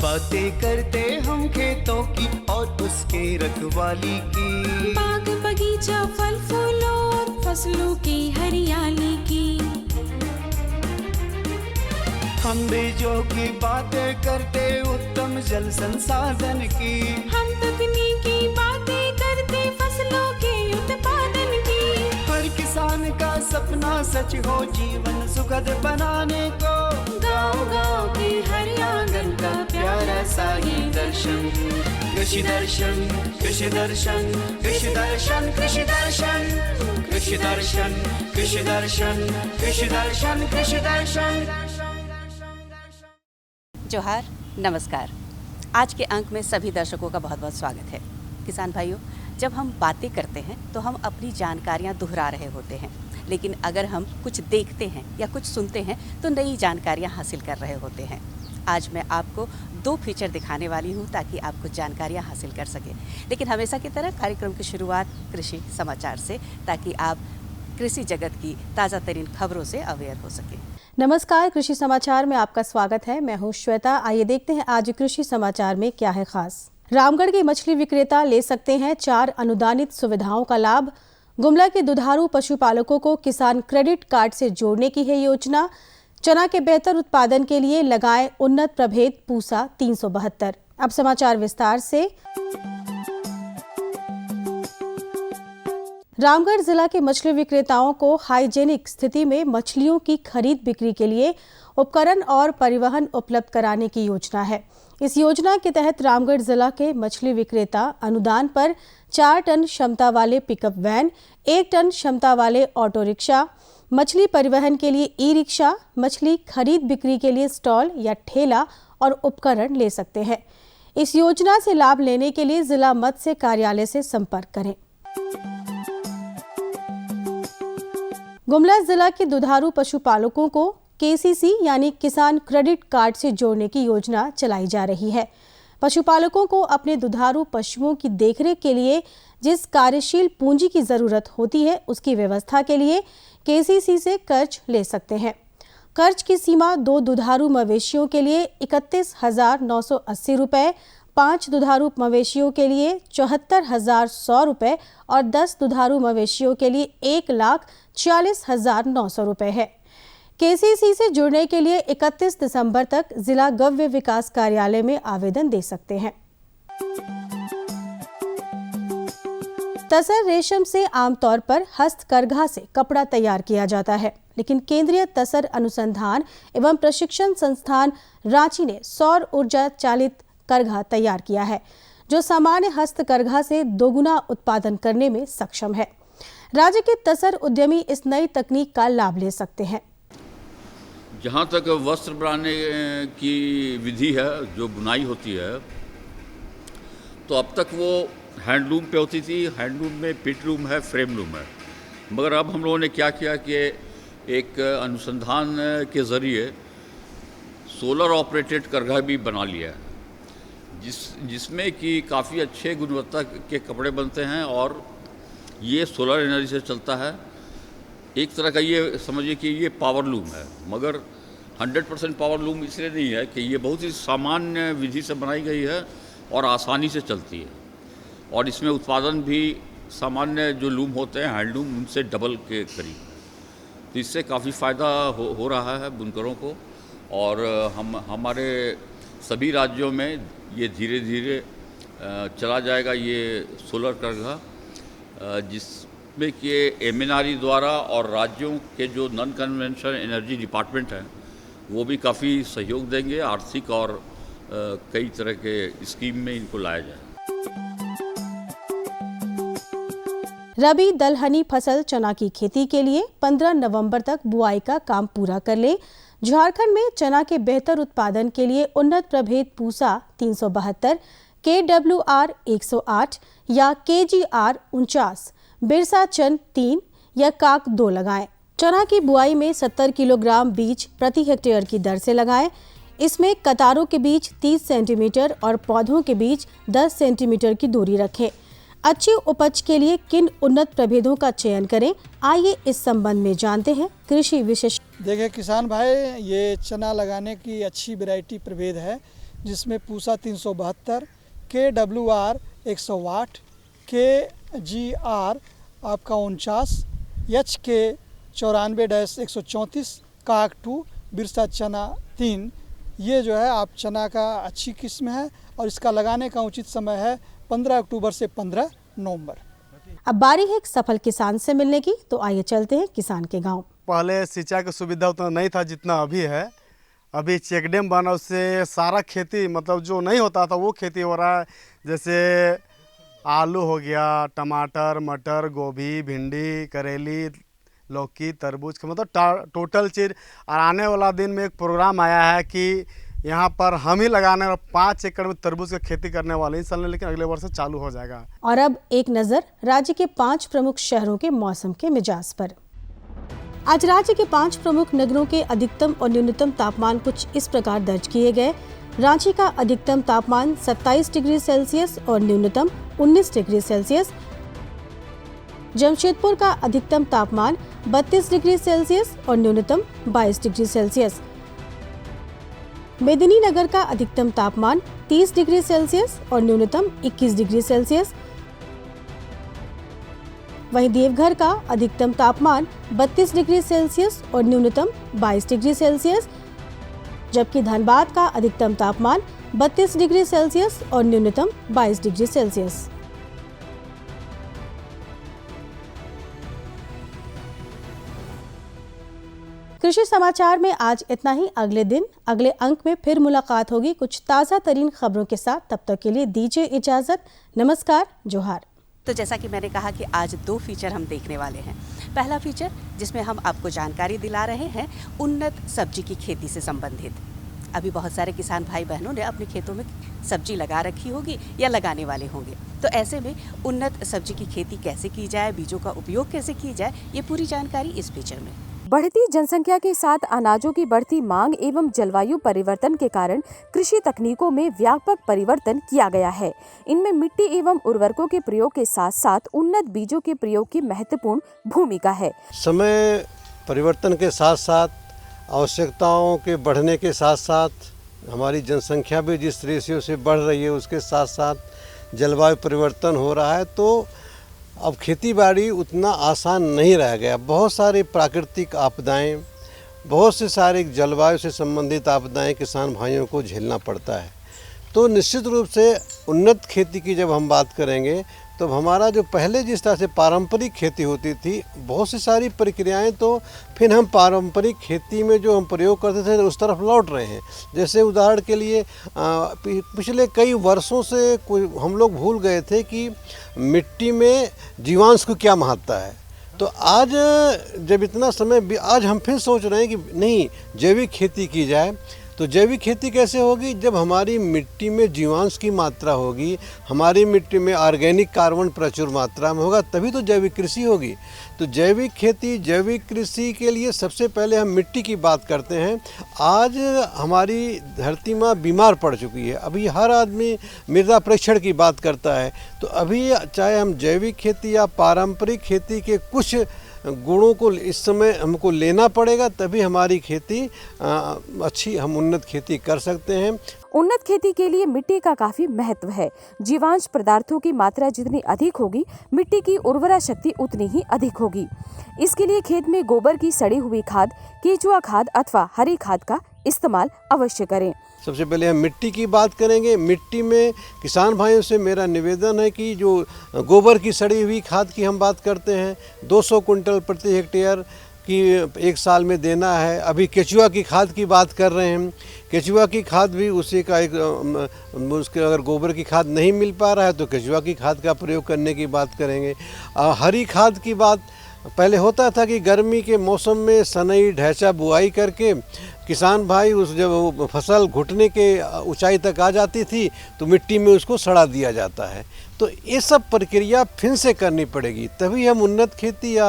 बातें करते हम खेतों की और उसके रखवाली की, बाग बगीचा फल फूलों और फसलों की हरियाली की। हम बीजों की बातें करते उत्तम जल संसाधन की, हम तकनीकी बातें करते फसलों के उत्पादन की। हर किसान का सपना सच हो जीवन सुखद बनाने को, गाँव-गाँव के हर आंगन का प्यारा सा ये दर्शन। कृषि दर्शन, कृषि दर्शन, कृषि दर्शन, कृषि दर्शन, कृषि दर्शन, कृषि दर्शन, कृषि दर्शन, कृषि दर्शन। जोहार, नमस्कार। आज के अंक में सभी दर्शकों का बहुत बहुत स्वागत है। किसान भाइयों, जब हम बातें करते हैं तो हम अपनी जानकारियां दोहरा रहे होते हैं, लेकिन अगर हम कुछ देखते हैं या कुछ सुनते हैं तो नई जानकारियां हासिल कर रहे होते हैं। आज मैं आपको 2 फीचर दिखाने वाली हूं ताकि आप कुछ जानकारियां हासिल कर सकें। लेकिन हमेशा की तरह कार्यक्रम की शुरुआत कृषि समाचार से, ताकि आप कृषि जगत की ताज़ा तरीन खबरों से अवेयर हो सकें। नमस्कार, कृषि समाचार में आपका स्वागत है। मैं हूं श्वेता। आइए देखते हैं आज कृषि समाचार में क्या है खास। रामगढ़ के मछली विक्रेता ले सकते हैं 4 अनुदानित सुविधाओं का लाभ। गुमला के दुधारू पशुपालकों को किसान क्रेडिट कार्ड से जोड़ने की है योजना। चना के बेहतर उत्पादन के लिए लगाए उन्नत प्रभेद पूसा 372। अब समाचार विस्तार से। रामगढ़ जिला के मछली विक्रेताओं को हाइजेनिक स्थिति में मछलियों की खरीद बिक्री के लिए उपकरण और परिवहन उपलब्ध कराने की योजना है। इस योजना के तहत रामगढ़ जिला के मछली विक्रेता अनुदान पर 4 टन क्षमता वाले पिकअप वैन, 1 टन क्षमता वाले ऑटो रिक्शा, मछली परिवहन के लिए ई रिक्शा, मछली खरीद बिक्री के लिए स्टॉल या ठेला और उपकरण ले सकते हैं। इस योजना से लाभ लेने के लिए जिला मत्स्य कार्यालय से संपर्क करें। गुमला जिला के दुधारू पशुपालकों को केसीसी यानी किसान क्रेडिट कार्ड से जोड़ने की योजना चलाई जा रही है। पशुपालकों को अपने दुधारू पशुओं की देखरेख के लिए जिस कार्यशील पूंजी की जरूरत होती है, उसकी व्यवस्था के लिए केसीसी से कर्ज ले सकते हैं। कर्ज की सीमा 2 दुधारू मवेशियों के लिए 31,980 रुपए, 5 दुधारू मवेशियों के लिए 74,100 रुपए और 10 दुधारू मवेशियों के लिए 1,40,900 रुपए है। केसीसी से जुड़ने के लिए 31 दिसंबर तक जिला गव्य विकास कार्यालय में आवेदन दे सकते हैं। तसर रेशम से आमतौर पर हस्तकरघा से कपड़ा तैयार किया जाता है, लेकिन केंद्रीय तसर अनुसंधान एवं प्रशिक्षण संस्थान रांची ने सौर ऊर्जा चालित करघा तैयार किया है, जो सामान्य हस्तकरघा से दोगुना उत्पादन करने में सक्षम है। राज्य के तसर उद्यमी इस नई तकनीक का लाभ ले सकते हैं। जहाँ तक वस्त्र बनाने की विधि है, जो बुनाई होती है, तो अब तक वो हैंडलूम पे होती थी। हैंडलूम में पिट लूम है, फ्रेम लूम है, मगर अब हम लोगों ने क्या किया कि एक अनुसंधान के ज़रिए सोलर ऑपरेटेड करघा भी बना लिया है, जिसमें कि काफ़ी अच्छे गुणवत्ता के कपड़े बनते हैं और ये सोलर एनर्जी से चलता है। एक तरह का ये समझिए कि ये पावर लूम है, मगर 100% पावर लूम इसलिए नहीं है कि ये बहुत ही सामान्य विधि से बनाई गई है और आसानी से चलती है, और इसमें उत्पादन भी सामान्य जो लूम होते हैं हैंडलूम उनसे डबल के करीब। तो इससे काफ़ी फ़ायदा हो रहा है बुनकरों को, और हमारे सभी राज्यों में ये धीरे धीरे चला जाएगा ये सोलर करघा, जिसमें कि एमएनआरई द्वारा और राज्यों के जो नॉन कन्वेंशनल एनर्जी डिपार्टमेंट हैं वो भी काफ़ी सहयोग देंगे आर्थिक, और कई तरह के स्कीम में इनको लाया जाए। रबी दलहनी फसल चना की खेती के लिए 15 नवंबर तक बुआई का काम पूरा कर ले। झारखंड में चना के बेहतर उत्पादन के लिए उन्नत प्रभेद पूसा 372, KWR 108 या KGR 49, बिरसा चंद 3 या काक 2 लगाएं। चना की बुआई में 70 किलोग्राम बीज प्रति हेक्टेयर की दर से लगाएं। इसमें कतारों के बीच 30 सेंटीमीटर और पौधों के बीच 10 सेंटीमीटर की दूरी रखें। अच्छी उपज के लिए किन उन्नत प्रभेदों का चयन करें, आइए इस संबंध में जानते हैं कृषि विशेषज्ञ। देखिए किसान भाई, ये चना लगाने की अच्छी वैरायटी प्रभेद है जिसमें पूसा 372, KWR 108, KGR आपका 49, HK 94-134, काक 2, बिरसा चना 3, ये जो है आप चना का अच्छी किस्म है और इसका लगाने का उचित समय है 15 अक्टूबर से 15 नवंबर। अब बारी है एक सफल किसान से मिलने की, तो आइए चलते हैं किसान के गांव। पहले सिंचाई की सुविधा उतना नहीं था जितना अभी है। अभी चेक डैम बना, उससे सारा खेती मतलब जो नहीं होता था वो खेती हो रहा है। जैसे आलू हो गया, टमाटर, मटर, गोभी, भिंडी, करेली, लौकी, तरबूज का मतलब टोटल चीज़। और आने वाला दिन में एक प्रोग्राम आया है कि यहाँ पर हम ही लगाने 5 एकड़ में तरबूज की खेती करने वाले हैं इस साल, लेकिन अगले वर्ष से चालू हो जाएगा। और अब एक नजर राज्य के 5 प्रमुख शहरों के मौसम के मिजाज पर। आज राज्य के 5 प्रमुख नगरों के अधिकतम और न्यूनतम तापमान कुछ इस प्रकार दर्ज किए गए। रांची का अधिकतम तापमान 27 डिग्री सेल्सियस और न्यूनतम 19 डिग्री सेल्सियस। जमशेदपुर का अधिकतम तापमान 32 डिग्री सेल्सियस और न्यूनतम 22 डिग्री सेल्सियस। मेदिनीनगर का अधिकतम तापमान 30 डिग्री सेल्सियस और न्यूनतम 21 डिग्री सेल्सियस। वहीं देवघर का अधिकतम तापमान 32 डिग्री सेल्सियस और न्यूनतम 22 डिग्री सेल्सियस, जबकि धनबाद का अधिकतम तापमान 32 डिग्री सेल्सियस और न्यूनतम 22 डिग्री सेल्सियस। कृषि समाचार में आज इतना ही। अगले दिन अगले अंक में फिर मुलाकात होगी कुछ ताज़ा तरीन खबरों के साथ। तब तक के लिए दीजिए इजाज़त। नमस्कार, जोहार। तो जैसा कि मैंने कहा कि आज 2 फीचर हम देखने वाले हैं। पहला फीचर जिसमें हम आपको जानकारी दिला रहे हैं उन्नत सब्जी की खेती से संबंधित। अभी बहुत सारे किसान भाई बहनों ने अपने खेतों में सब्जी लगा रखी होगी या लगाने वाले होंगे, तो ऐसे में उन्नत सब्जी की खेती कैसे की जाए, बीजों का उपयोग कैसे की जाए, ये पूरी जानकारी इस फीचर में। बढ़ती जनसंख्या के साथ अनाजों की बढ़ती मांग एवं जलवायु परिवर्तन के कारण कृषि तकनीकों में व्यापक परिवर्तन किया गया है। इनमें मिट्टी एवं उर्वरकों के प्रयोग के साथ साथ उन्नत बीजों के प्रयोग की महत्वपूर्ण भूमिका है। समय परिवर्तन के साथ साथ, आवश्यकताओं के बढ़ने के साथ साथ, हमारी जनसंख्या भी जिस रेशियो से बढ़ रही है उसके साथ साथ जलवायु परिवर्तन हो रहा है, तो अब खेती बाड़ी उतना आसान नहीं रह गया। बहुत सारी प्राकृतिक आपदाएं, बहुत से सारे जलवायु से संबंधित आपदाएं किसान भाइयों को झेलना पड़ता है। तो निश्चित रूप से उन्नत खेती की जब हम बात करेंगे तो हमारा जो पहले जिस तरह से पारंपरिक खेती होती थी, बहुत सी सारी प्रक्रियाएं तो फिर हम पारंपरिक खेती में जो हम प्रयोग करते थे उस तरफ लौट रहे हैं। जैसे उदाहरण के लिए पिछले कई वर्षों से हम लोग भूल गए थे कि मिट्टी में जीवांश को क्या महत्ता है। तो आज जब इतना समय, आज हम फिर सोच रहे हैं कि नहीं, जैविक खेती की जाए। तो जैविक खेती कैसे होगी? जब हमारी मिट्टी में जीवांश की मात्रा होगी, हमारी मिट्टी में ऑर्गेनिक कार्बन प्रचुर मात्रा में होगा, तभी तो जैविक कृषि होगी। तो जैविक खेती, जैविक कृषि के लिए सबसे पहले हम मिट्टी की बात करते हैं। आज हमारी धरती माँ बीमार पड़ चुकी है। अभी हर आदमी मृदा परीक्षण की बात करता है। तो अभी चाहे हम जैविक खेती या पारंपरिक खेती के कुछ गुणों को इस समय हमको लेना पड़ेगा, तभी हमारी खेती अच्छी, हम उन्नत खेती कर सकते हैं। उन्नत खेती के लिए मिट्टी का काफी महत्व है। जीवांश पदार्थों की मात्रा जितनी अधिक होगी, मिट्टी की उर्वरा शक्ति उतनी ही अधिक होगी। इसके लिए खेत में गोबर की सड़ी हुई खाद, केचुआ खाद अथवा हरी खाद का इस्तेमाल अवश्य करें। सबसे पहले हम मिट्टी की बात करेंगे। मिट्टी में किसान भाइयों से मेरा निवेदन है कि जो गोबर की सड़ी हुई खाद की हम बात करते हैं, 200 कुंटल प्रति हेक्टेयर की 1 साल में देना है। अभी केचुआ की खाद की बात कर रहे हैं। केचुआ की खाद भी उसी का एक, उसके अगर गोबर की खाद नहीं मिल पा रहा है तो केचुआ की खाद का प्रयोग करने की बात करेंगे। हरी खाद की बात, पहले होता था कि गर्मी के मौसम में सनई ढैंचा बुआई करके किसान भाई उस जब फसल घुटने के ऊंचाई तक आ जाती थी तो मिट्टी में उसको सड़ा दिया जाता है। तो ये सब प्रक्रिया फिर से करनी पड़ेगी, तभी हम उन्नत खेती या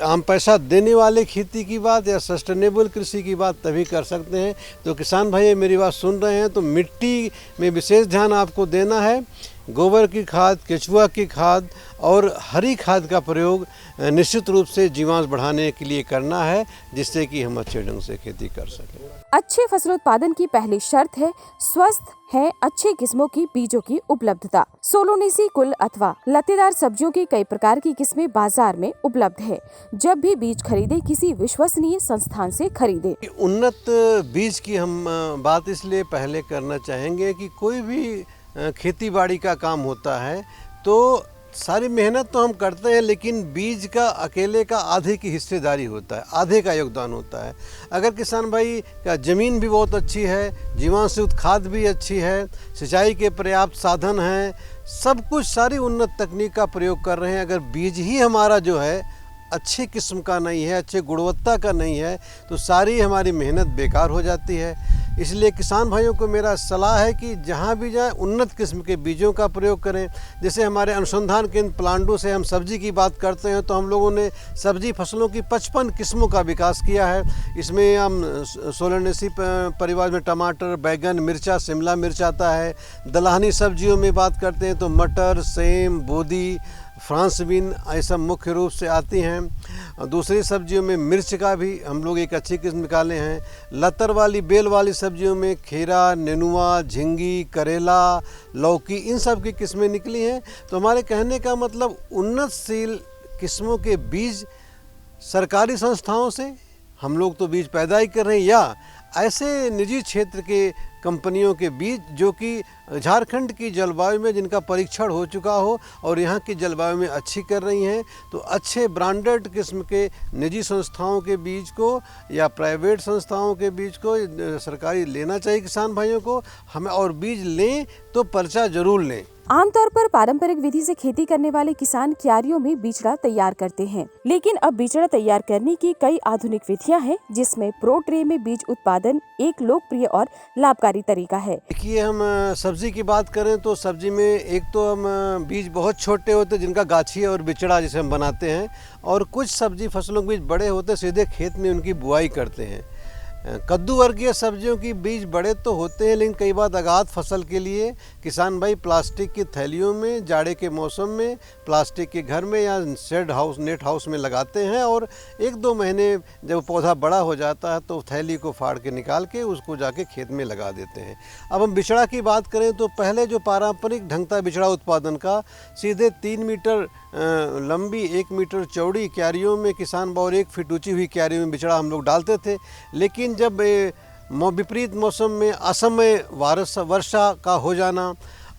आम पैसा देने वाले खेती की बात या सस्टेनेबल कृषि की बात तभी कर सकते हैं। तो किसान भाई मेरी बात सुन रहे हैं तो मिट्टी में विशेष ध्यान आपको देना है गोबर की खाद, केचुआ की खाद और हरी खाद का प्रयोग निश्चित रूप से जीवांश बढ़ाने के लिए करना है, जिससे कि हम अच्छे ढंग से खेती कर सकें। अच्छे फसल उत्पादन की पहली शर्त है स्वस्थ है अच्छी किस्मों की बीजों की उपलब्धता। सोलोनेसी कुल अथवा लतेदार सब्जियों की कई प्रकार की किस्में बाजार में उपलब्ध है। जब भी बीज खरीदे किसी विश्वसनीय संस्थान से खरीदे। उन्नत बीज की हम बात इसलिए पहले करना चाहेंगे कि कोई भी खेती बाड़ी का काम होता है तो सारी मेहनत तो हम करते हैं, लेकिन बीज का अकेले का आधे की हिस्सेदारी होता है, आधे का योगदान होता है। अगर किसान भाई का ज़मीन भी बहुत अच्छी है, जीवांश युक्त खाद भी अच्छी है, सिंचाई के पर्याप्त साधन हैं, सब कुछ सारी उन्नत तकनीक का प्रयोग कर रहे हैं, अगर बीज ही हमारा जो है अच्छी किस्म का नहीं है, अच्छे गुणवत्ता का नहीं है, तो सारी हमारी मेहनत बेकार हो जाती है। इसलिए किसान भाइयों को मेरा सलाह है कि जहाँ भी जाए उन्नत किस्म के बीजों का प्रयोग करें। जैसे हमारे अनुसंधान केंद्र प्लांडो से हम सब्जी की बात करते हैं तो हम लोगों ने सब्जी फसलों की 55 किस्मों का विकास किया है। इसमें हम सोलोनेसी परिवार में टमाटर, बैगन, मिर्चा, शिमला मिर्च आता है। दलहनी सब्जियों में बात करते हैं तो मटर, सेम, बोदी, फ्रांस बीन ऐसा मुख्य रूप से आती हैं। दूसरी सब्जियों में मिर्च का भी हम लोग एक अच्छी किस्म निकाले हैं। लतर वाली, बेल वाली सब्जियों में खीरा, नेनुआ, झिंगी, करेला, लौकी, इन सब की किस्में निकली हैं। तो हमारे कहने का मतलब उन्नतशील किस्मों के बीज सरकारी संस्थाओं से हम लोग तो बीज पैदा ही कर रहे हैं, या ऐसे निजी क्षेत्र के कंपनियों के बीज जो कि झारखंड की जलवायु में जिनका परीक्षण हो चुका हो और यहाँ की जलवायु में अच्छी कर रही हैं, तो अच्छे ब्रांडेड किस्म के निजी संस्थाओं के बीज को या प्राइवेट संस्थाओं के बीज को सरकारी लेना चाहिए किसान भाइयों को। हमें और बीज लें तो पर्चा जरूर लें। आमतौर पर पारंपरिक विधि से खेती करने वाले किसान क्यारियों में बिचड़ा तैयार करते हैं, लेकिन अब बिचड़ा तैयार करने की कई आधुनिक विधियां हैं, जिसमें प्रो ट्रे में बीज उत्पादन एक लोकप्रिय और लाभकारी तरीका है। देखिए, हम सब्जी की बात करें तो सब्जी में एक तो हम बीज बहुत छोटे होते हैं जिनका गाछी और बिचड़ा जिसे हम बनाते हैं, और कुछ सब्जी फसलों के बीज बड़े होते हैं, सीधे खेत में उनकी बुआई करते हैं। कद्दू वर्गीय सब्जियों की बीज बड़े तो होते हैं, लेकिन कई बार आगात फसल के लिए किसान भाई प्लास्टिक की थैलियों में जाड़े के मौसम में प्लास्टिक के घर में या शेड हाउस, नेट हाउस में लगाते हैं, और 1-2 महीने जब पौधा बड़ा हो जाता है तो थैली को फाड़ के निकाल के उसको जाके खेत में लगा देते हैं। अब हम बिचड़ा की बात करें तो पहले जो पारंपरिक ढंग था बिचड़ा उत्पादन का, सीधे 3 मीटर लंबी 1 मीटर चौड़ी क्यारियों में किसान भाई 1 फीट ऊंची हुई क्यारियों में बिचड़ा हम लोग डालते थे। लेकिन जब विपरीत मौसम में असमय वर्षा का हो जाना,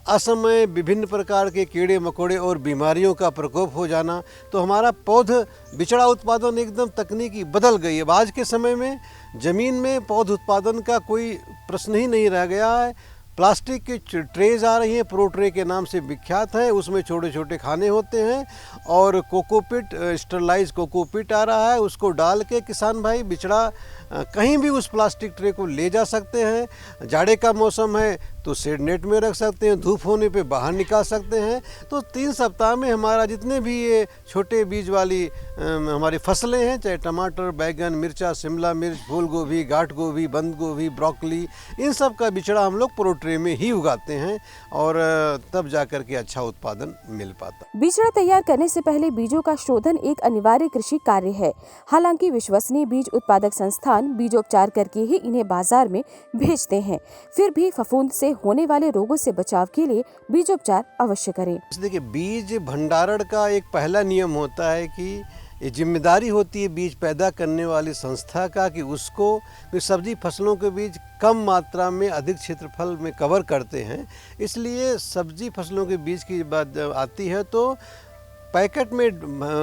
असमय विभिन्न प्रकार के कीड़े मकोड़े और बीमारियों का प्रकोप हो जाना, तो हमारा पौध बिचड़ा उत्पादन एकदम तकनीकी बदल गई है। आज के समय में ज़मीन में पौध उत्पादन का कोई प्रश्न ही नहीं रह गया है। प्लास्टिक की ट्रेज आ रही हैं, प्रो ट्रे के नाम से विख्यात है, उसमें छोटे छोटे खाने होते हैं, और कोकोपीट, स्टरलाइज कोकोपीट आ रहा है, उसको डाल के किसान भाई बिचड़ा कहीं भी उस प्लास्टिक ट्रे को ले जा सकते हैं। जाड़े का मौसम है तो शेड नेट में रख सकते हैं, धूप होने पे बाहर निकाल सकते हैं। तो 3 सप्ताह में हमारा जितने भी ये छोटे बीज वाली हमारी फसलें हैं, चाहे टमाटर, बैगन, मिर्चा, शिमला मिर्च, फूल गोभी, गाठ गोभी, बंद गोभी, ब्रोकली, इन सब का बिचड़ा हम लोग प्रो ट्रे में ही उगाते हैं, और तब जाकर के अच्छा उत्पादन मिल पाता। बिचड़ा तैयार करने से पहले बीजों का शोधन एक अनिवार्य कृषि कार्य है। हालांकि विश्वसनीय बीज उत्पादक संस्थान बीजोपचार करके ही इन्हें बाजार में भेजते हैं। फिर भी फफूंद से होने वाले रोगों से बचाव के लिए बीजोपचार अवश्य करें। देखिए, बीज भंडारण का एक पहला नियम होता है कि ये जिम्मेदारी होती है बीज पैदा करने वाली संस्था का कि उसको सब्जी फसलों के बीज कम मात्रा में अधिक क्षेत्रफल में कवर करते हैं। इसलिए सब्जी फसलों के बीज की बात आती है तो पैकेट में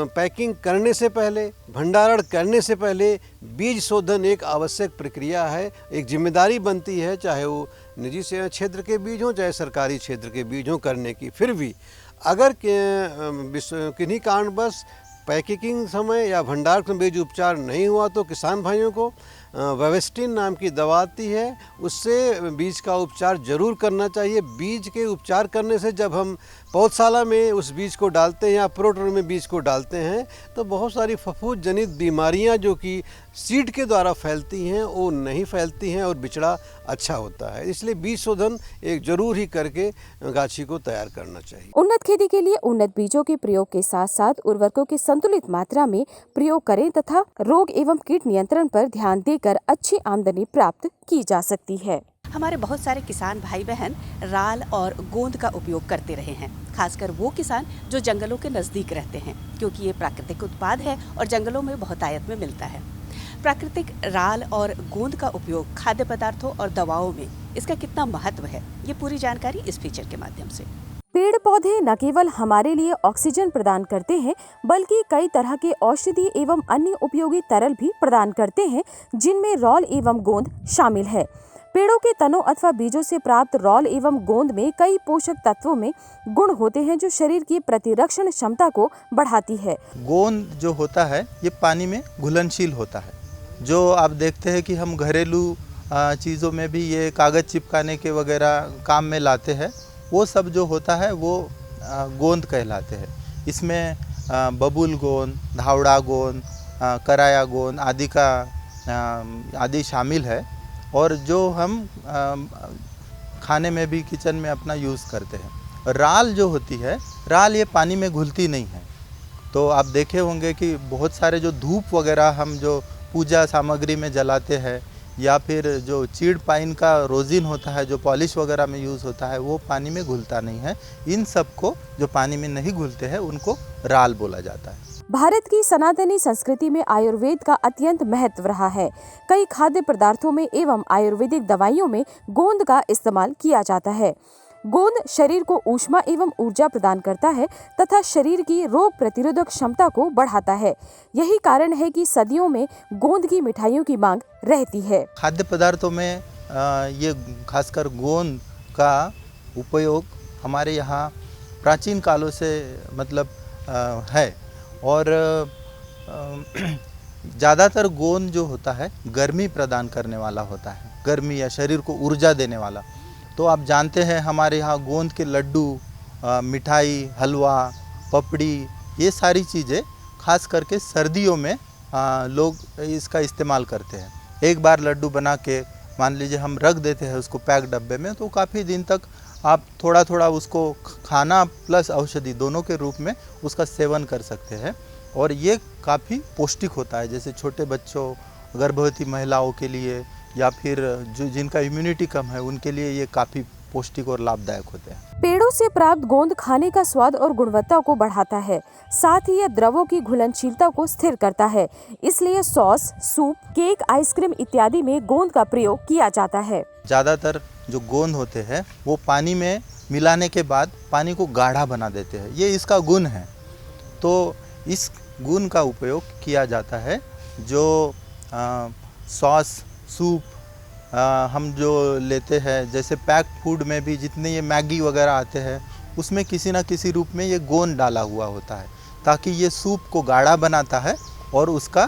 पैकिंग करने से पहले, भंडारण करने से पहले बीज शोधन एक आवश्यक प्रक्रिया है, एक जिम्मेदारी बनती है, चाहे वो निजी क्षेत्र के बीज हों चाहे सरकारी क्षेत्र के बीज हों करने की। फिर भी अगर किन्हीं कारणवश पैकेजिंग समय या भंडारण में बीज उपचार नहीं हुआ तो किसान भाइयों को वेवेस्टिन नाम की दवा आती है, उससे बीज का उपचार जरूर करना चाहिए। बीज के उपचार करने से जब हम पौधशाला में उस बीज को डालते हैं या प्रोट्रोन में बीज को डालते हैं तो बहुत सारी फफूंद जनित बीमारियां जो कि सीड के द्वारा फैलती हैं वो नहीं फैलती हैं और बिचड़ा अच्छा होता है। इसलिए बीज शोधन एक जरूर ही करके गाछी को तैयार करना चाहिए। उन्नत खेती के लिए उन्नत बीजों के प्रयोग के साथ साथ उर्वरकों की संतुलित मात्रा में प्रयोग करें तथा रोग एवं कीट नियंत्रण पर ध्यान देकर अच्छी आमदनी प्राप्त की जा सकती है। हमारे बहुत सारे किसान भाई बहन राल और गोंद का उपयोग करते रहे हैं, खासकर वो किसान जो जंगलों के नज़दीक रहते हैं, क्योंकि ये प्राकृतिक उत्पाद है और जंगलों में बहुतायत में मिलता है। प्राकृतिक राल और गोंद का उपयोग खाद्य पदार्थों और दवाओं में इसका कितना महत्व है, ये पूरी जानकारी इस फीचर के माध्यम से। पेड़ पौधे न केवल हमारे लिए ऑक्सीजन प्रदान करते हैं बल्कि कई तरह के औषधि एवं अन्य उपयोगी तरल भी प्रदान करते हैं, जिनमें रॉल एवं गोंद शामिल है। पेड़ों के तनों अथवा बीजों से प्राप्त रॉल एवं गोंद में कई पोषक तत्वों में गुण होते हैं जो शरीर की प्रतिरक्षण क्षमता को बढ़ाती है। गोंद जो होता है ये पानी में घुलनशील होता है। जो आप देखते हैं कि हम घरेलू चीज़ों में भी ये कागज़ चिपकाने के वगैरह काम में लाते हैं, वो सब जो होता है वो गोंद कहलाते हैं। इसमें बबूल गोंद, धावड़ा गोंद, कराया गोंद आदि शामिल है और जो हम खाने में भी किचन में अपना यूज़ करते हैं। राल जो होती है, राल ये पानी में घुलती नहीं है। तो आप देखे होंगे कि बहुत सारे जो धूप वगैरह हम जो पूजा सामग्री में जलाते हैं या फिर जो चीड़ पाइन का रोजिन होता है जो पॉलिश वगैरह में यूज़ होता है वो पानी में घुलता नहीं है। इन सब को जो पानी में नहीं घुलते हैं उनको राल बोला जाता है। भारत की सनातनी संस्कृति में आयुर्वेद का अत्यंत महत्व रहा है। कई खाद्य पदार्थों में एवं आयुर्वेदिक दवाइयों में गोंद का इस्तेमाल किया जाता है। गोंद शरीर को ऊष्मा एवं ऊर्जा प्रदान करता है तथा शरीर की रोग प्रतिरोधक क्षमता को बढ़ाता है। यही कारण है कि सदियों में गोंद की मिठाइयों की मांग रहती है। खाद्य पदार्थों में ये खासकर गोंद का उपयोग हमारे यहाँ प्राचीन कालों से है और ज़्यादातर गोंद जो होता है गर्मी प्रदान करने वाला होता है, गर्मी या शरीर को ऊर्जा देने वाला। तो आप जानते हैं हमारे यहाँ गोंद के लड्डू, मिठाई, हलवा, पपड़ी, ये सारी चीज़ें खास करके सर्दियों में लोग इसका इस्तेमाल करते हैं। एक बार लड्डू बना के मान लीजिए हम रख देते हैं उसको पैक डब्बे में, तो काफ़ी दिन तक आप थोड़ा थोड़ा उसको खाना प्लस औषधि दोनों के रूप में उसका सेवन कर सकते हैं और ये काफ़ी पौष्टिक होता है। जैसे छोटे बच्चों, गर्भवती महिलाओं के लिए या फिर जो जिनका इम्यूनिटी कम है उनके लिए ये काफ़ी पौष्टिक और लाभदायक होते हैं। पेड़ों से प्राप्त गोंद खाने का स्वाद और गुणवत्ता को बढ़ाता है, साथ ही यह द्रवों की घुलनशीलता को स्थिर करता है। इसलिए सॉस, सूप, केक, आइसक्रीम इत्यादि में गोंद का प्रयोग किया जाता है। ज़्यादातर जो गोंद होते हैं वो पानी में मिलाने के बाद पानी को गाढ़ा बना देते हैं, ये इसका गुण है। तो इस गुण का उपयोग किया जाता है। जो सॉस, सूप हम जो लेते हैं, जैसे पैक फूड में भी जितने ये मैगी वगैरह आते हैं उसमें किसी न किसी रूप में ये गोंद डाला हुआ होता है, ताकि ये सूप को गाढ़ा बनाता है और उसका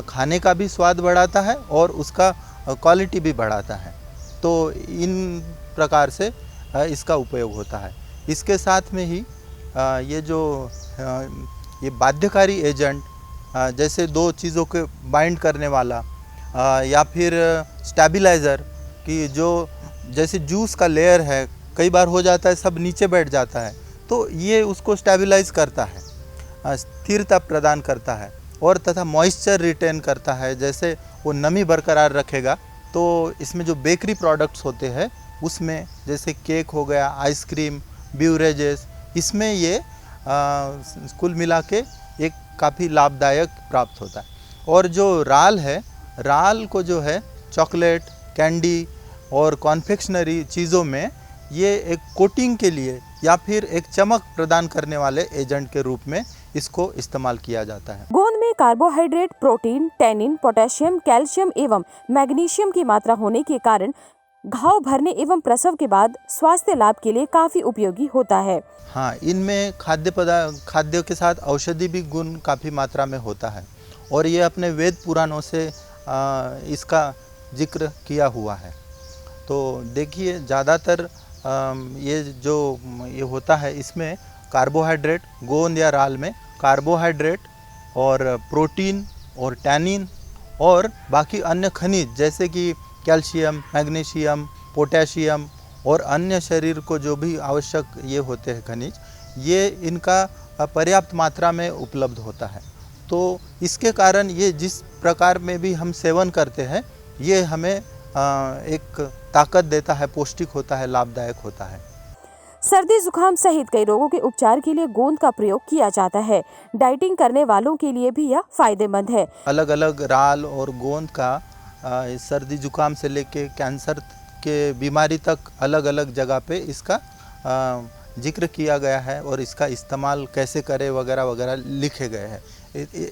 खाने का भी स्वाद बढ़ाता है और उसका क्वालिटी भी बढ़ाता है। तो इन प्रकार से इसका उपयोग होता है। इसके साथ में ही ये जो ये बाध्यकारी एजेंट, जैसे दो चीज़ों के बाइंड करने वाला या फिर स्टेबलाइज़र की जो जैसे जूस का लेयर है, कई बार हो जाता है सब नीचे बैठ जाता है, तो ये उसको स्टेबलाइज करता है, स्थिरता प्रदान करता है और तथा मॉइस्चर रिटेन करता है। जैसे वो नमी बरकरार रखेगा। तो इसमें जो बेकरी प्रोडक्ट्स होते हैं उसमें जैसे केक हो गया, आइसक्रीम, ब्यूरेजेस, इसमें ये कुल मिला के एक काफ़ी लाभदायक प्राप्त होता है। और जो राल है, राल को जो है चॉकलेट, कैंडी और कॉन्फेक्शनरी चीज़ों में ये एक कोटिंग के लिए या फिर एक चमक प्रदान करने वाले एजेंट के रूप में इसको इस्तेमाल किया जाता है। गोंद में carbohydrate, protein, tannin, potassium, calcium एवं मैग्नीशियम की मात्रा होने के कारण घाव भरने एवं प्रसव के बाद स्वास्थ्य लाभ के लिए काफ़ी उपयोगी होता है। हाँ, इनमें खाद्य के साथ औषधि भी गुण काफ़ी मात्रा में होता है और ये अपने वेद पुराणों से इसका जिक्र किया हुआ है। तो देखिए ज़्यादातर ये होता है, इसमें कार्बोहाइड्रेट, गोंद या राल में कार्बोहाइड्रेट और प्रोटीन और टैनिन और बाकी अन्य खनिज जैसे कि कैल्शियम, मैग्नीशियम, पोटेशियम और अन्य शरीर को जो भी आवश्यक ये होते हैं खनिज, ये इनका पर्याप्त मात्रा में उपलब्ध होता है। तो इसके कारण ये जिस प्रकार में भी हम सेवन करते हैं, ये हमें एक ताकत देता है, पौष्टिक होता है, लाभदायक होता है। सर्दी जुकाम सहित कई रोगों के उपचार के लिए गोंद का प्रयोग किया जाता है। डाइटिंग करने वालों के लिए भी यह फायदेमंद है। अलग अलग राल और गोंद का सर्दी जुकाम से लेके कैंसर के बीमारी तक अलग अलग जगह पे इसका जिक्र किया गया है और इसका इस्तेमाल कैसे करें वगैरह वगैरह लिखे गए हैं।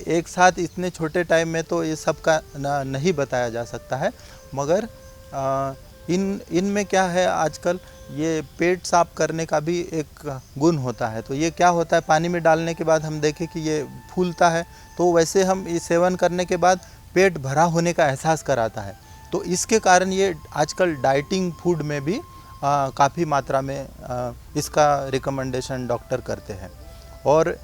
एक साथ इतने छोटे टाइम में तो ये सब का नहीं बताया जा सकता है, मगर इनमें क्या है, आजकल ये पेट साफ करने का भी एक गुण होता है। तो ये क्या होता है, पानी में डालने के बाद हम देखें कि ये फूलता है, तो वैसे हम ये सेवन करने के बाद पेट भरा होने का एहसास कराता है। तो इसके कारण ये आजकल डाइटिंग फूड में भी काफ़ी मात्रा में इसका रिकमेंडेशन डॉक्टर करते हैं। और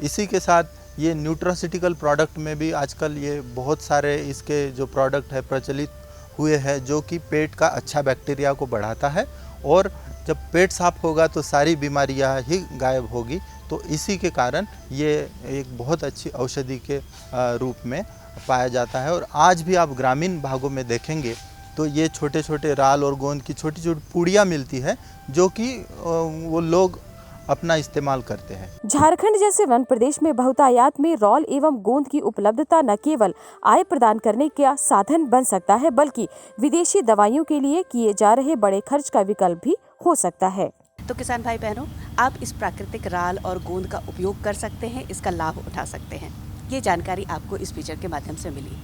इसी के साथ ये न्यूट्रास्यूटिकल प्रोडक्ट में भी आजकल ये बहुत सारे इसके जो प्रोडक्ट है प्रचलित हुए हैं, जो कि पेट का अच्छा बैक्टीरिया को बढ़ाता है और जब पेट साफ होगा तो सारी बीमारियां ही गायब होगी। तो इसी के कारण ये एक बहुत अच्छी औषधि के रूप में पाया जाता है। और आज भी आप ग्रामीण भागों में देखेंगे तो ये छोटे छोटे राल और गोंद की छोटी छोटी पुड़ियाँ मिलती है, जो कि वो लोग अपना इस्तेमाल करते हैं। झारखंड जैसे वन प्रदेश में बहुतायत में रॉल एवं गोंद की उपलब्धता न केवल आय प्रदान करने का साधन बन सकता है, बल्कि विदेशी दवाइयों के लिए किए जा रहे बड़े खर्च का विकल्प भी हो सकता है। तो किसान भाई बहनों, आप इस प्राकृतिक राल और गोंद का उपयोग कर सकते हैं, इसका लाभ उठा सकते हैं। ये जानकारी आपको इस फीचर के माध्यम से मिली।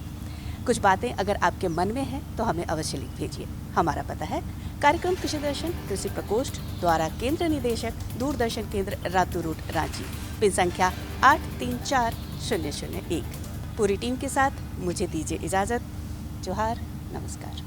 कुछ बातें अगर आपके मन में है तो हमें अवश्य लिख भेजिए। हमारा पता है कार्यक्रम कृषि दर्शन, कृषि प्रकोष्ठ द्वारा केंद्र निदेशक, दूरदर्शन केंद्र, रातू रूट, रांची, पिन संख्या 834001। पूरी टीम के साथ मुझे दीजिए इजाज़त। जोहार, नमस्कार।